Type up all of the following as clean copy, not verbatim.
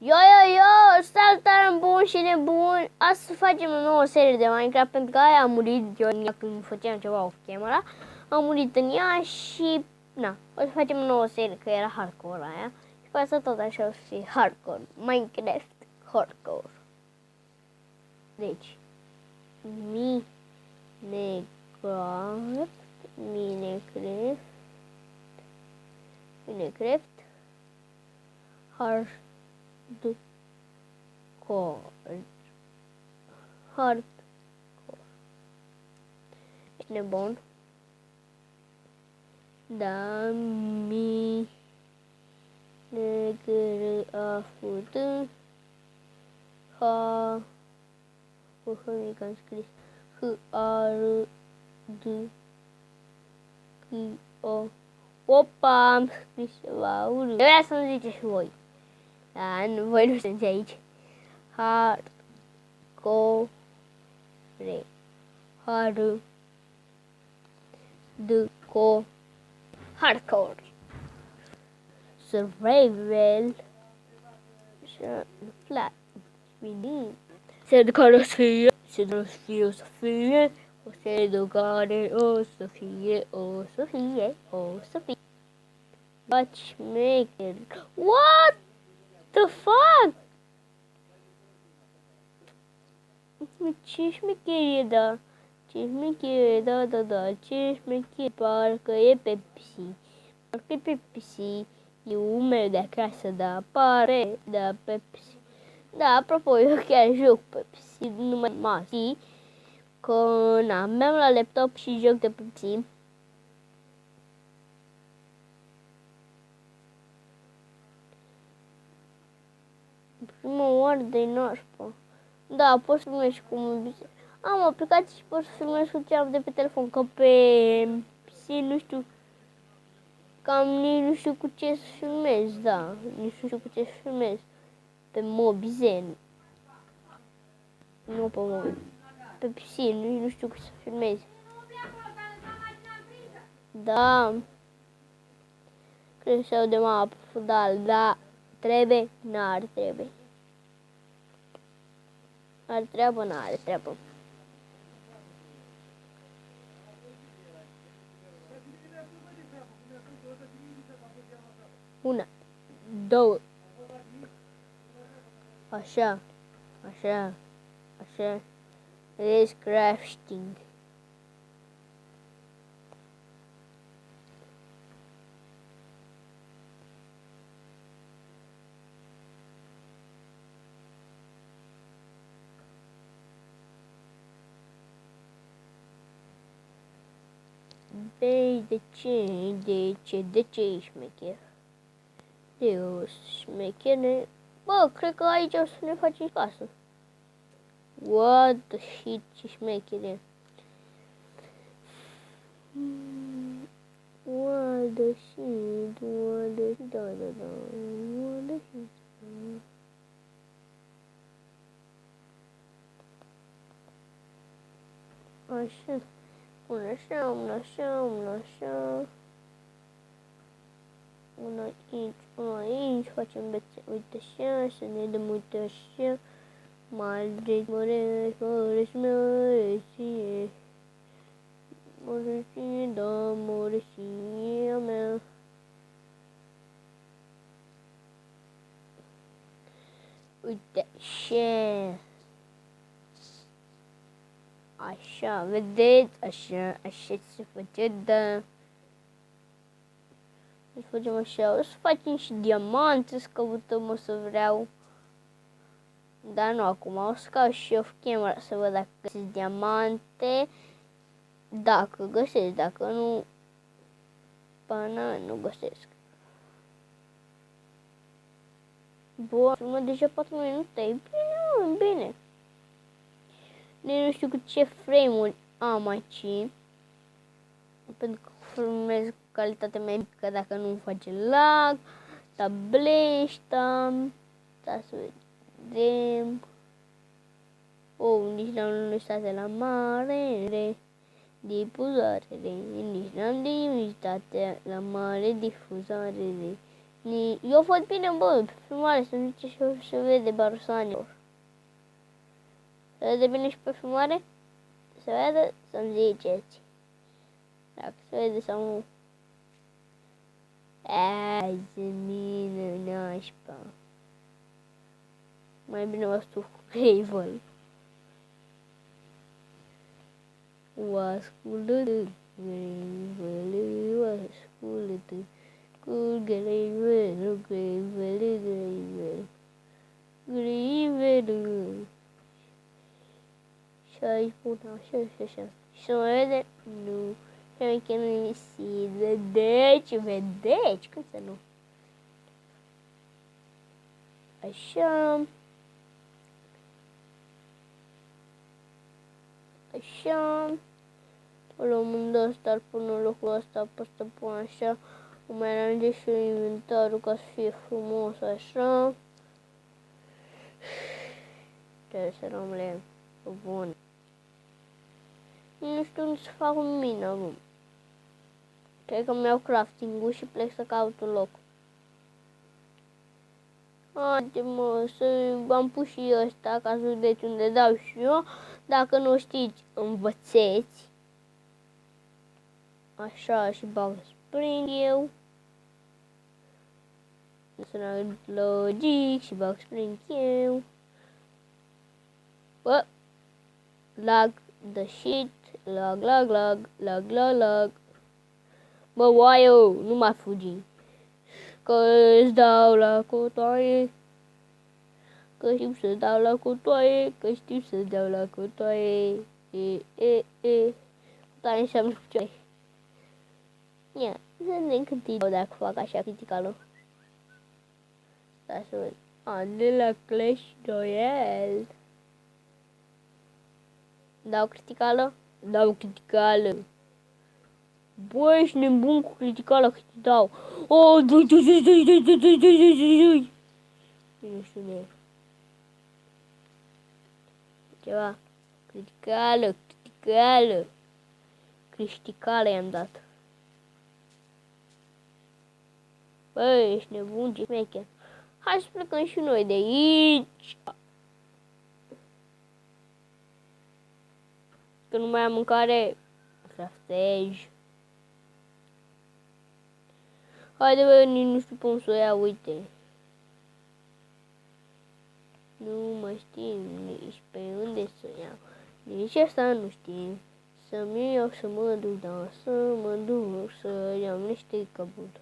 Yo, salutare bun și nebun! Astăzi facem o nouă serie de Minecraft pentru că aia a murit eu când făceam ceva off camera. Am murit în ea și na, o să facem o nouă serie că era hardcore aia. Și pe asta tot așa o să fie hardcore, Minecraft hardcore. Deci, Minecraft hardcore. Ești nebun? Da, mi negre a făcut ha că am scris H-A-R-D-Q-O. Opa, am scris ceva urât. Trebuia să-mi ziceți și voi. Da, voi nu sunteți aici. Hardcore. Hardcore. Survival. Flat. Se educare o să fie. Se educare o să fie. Se educare o să fie. O să fie. O să fie. Matchmaker. What the fuck? Ce șmecherie, da. Ce șmecherie, da. Ce șmecherie. Parcă e Pepsi. Parcă e Pepsi. E umel de acasă, da. Pare, da, Pepsi. Da, apropo, eu chiar joc Pepsi. Numai masi. Că, na, mi-am la laptop și joc de Pepsi. Prima oară de nașpa. Da, poți să filmezi cum am aplicații și poți să filmezi cu ce am de pe telefon, că pe PC nu știu, cam nici nu știu cu ce să filmez, da, nici nu știu cu ce să filmez, pe Mobizen, nu pe Mobi, pe PC, nici nu știu cum să filmez, da, cred că se aude mapă, da, trebuie, n-ar trebuie. Are treabă, n-are treabă. Una, două. Așa. This crafting. De ce e șmecher? De o șmechere. Bă, cred că aici o să ne facem casă. What the shit, ce șmechere. What the shit, da. What the shit. Așa. Una așa. Una aici, facem bețe, uite așa, să ne dăm uite așa. Măreție, da, măreția mea. Uite așa. Așa, vedeți? Așa se face, da. Să facem așa, o să facem și diamante, să căutăm, o să vreau. Dar nu acum, o să caut și off camera să văd dacă găsesc diamante. Dacă găsesc, dacă nu, până nu găsesc. Bun, filmă deja 4 minute, e bine. Nu știu cu ce frame-uri am aici. Pentru că filmez calitatea mai mică dacă nu face lag. Tableșta. Da, să vedem. Nici n-am lăsat la mare difuzare. Nici n-am limitat la mare difuzare. Eu văd bine, bă, pe filmare, să nu zice și se vede barusanilor. Se vede bine și pe filmare? Se vede? Să-mi ziceți. Dacă se vede sau nu. Azi, mine, nașpa. Mai bine mă stu cu Gravel. O ascultă, Gravel, o ascultă. Cu Gravel, Gravel, Gravel. Gravel. Și aici pun așa și așa. Și se mai vede? Nu. Și că nu se vedeți, vedeți, cum să nu? Așa. Așa. O luăm în ăsta, îl pun în locul ăsta, pe ăsta pun așa. O mai aranjez și inventarul ca să fie frumos, așa. Trebuie să rămâne bun. Nu știu unde să fac un mine acum. Cred că mi-au crafting-ul și plec să caut un loc. Haide mă, să am pus și ăsta ca să vedeți unde dau și eu. Dacă nu știți, învățeți. Așa și bag spring eu. Să logic și bag spring eu. Bă, lag the shit, lag, lag, lag, lag, lag, lag. Bă, oaio, nu mai fugi. Că îți dau la cotoaie. Că știu să dau la cotoaie. Că știu să dau la cotoaie. Cotoaie înseamnă ce? Ia, să vedem cât îi dau dacă fac așa criticală. Stai să văd. De la Clash Royale. Dau criticală? Dau criticală. Bă, ești nebun cu criticală că te dau. Oh, dui. Nu știu de ceva. Criticală i-am dat. Bă, ești nebun, ce șmecher. Hai să plecăm și noi de aici. Că nu mai am mâncare. Craftej. Haide bă, nici nu știu cum să o iau, uite. Nu mai știm nici pe unde să iau. Nici asta nu știm. Să-mi iau să mă duc, da, să mă duc să iau niște caburi.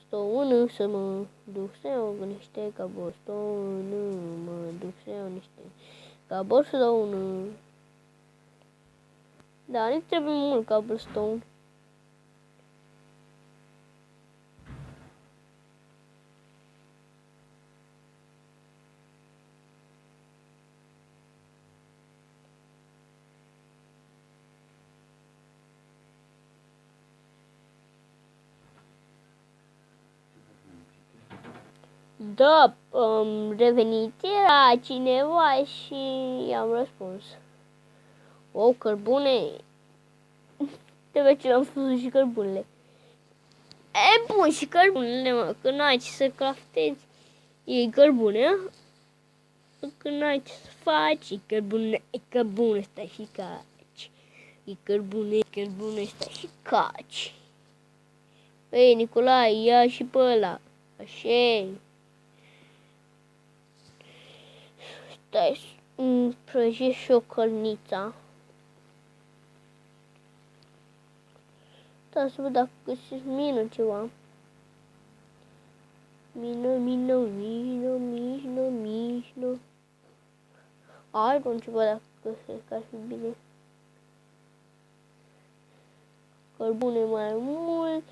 Stau să mă duc să iau niște caburi. Mă duc să iau niște caburi, să dau unul. Da, nu trebuie mult cobblestone. Da, revenit era cineva și i-am răspuns. O, cărbune. Trebuie ce l-am spus și cărbunele. E bun și cărbunele, mă, că n-ai ce să craftezi. E cărbune, că n-ai ce să faci. E cărbune, stai și caci. E cărbune, stai și caci. Ei, Nicolae, ia și pe ăla. Așa. Stai, prăjesc și o călnița. Da, să văd dacă găsesc mină ceva. Mină. Iron ceva dacă găsesc, ar fi bine. Cărbune mai mult.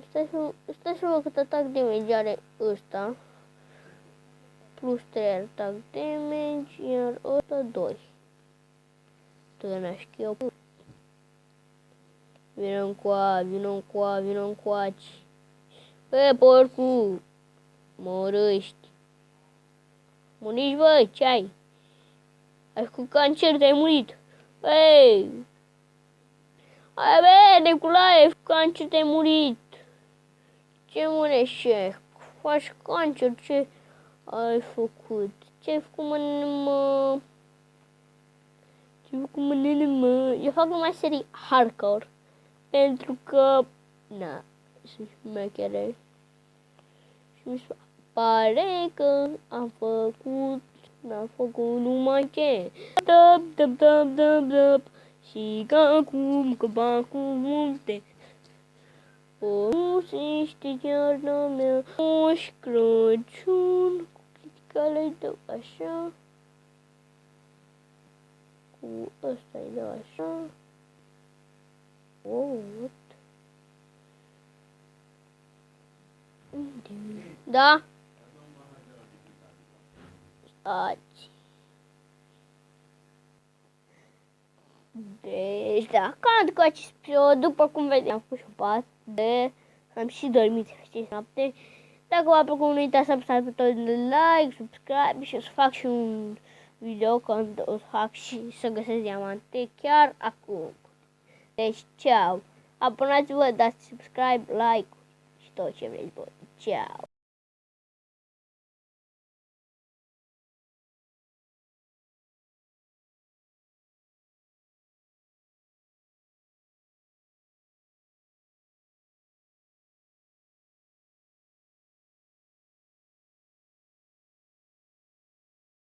Stai să văd cât atac damage are ăsta. Plus 3 atac damage, iar ăsta 2. Tănaș eu. Vină încoaci. Bă, porcu! Mă urăști. Muriți, bă, ce ai? Ai cu cancer, te-ai murit. Băi! Hai, bă, Nicolae, ai cu cancer, te-ai murit. Ce mâine șef? Faci cancer, ce ai făcut? Ce ai făcut, mă? Ce ai făcut, mă? Eu fac numai serii hardcore. Pentru că, na, sunt șmechere. Și mi se pare că am făcut numai ce. Dăp. Și că acum că cu multe. O, nu se știe iarna mea. Moș Crăciun. Cu criticale dă așa. Cu ăsta-i dă așa. Oh, what? Da? Stați. Deci, da, cad cu acest episod, după cum vedeți, am pus un pat de... Am și dormit aceste noapte. Dacă v-a plăcut, nu uitați să apăsați butonul de like, subscribe și o să fac și un video când o să fac și să găsesc diamante chiar acum. Deci, ceau! Abonați-vă, dați subscribe, like și tot ce vreți voi. Ceau!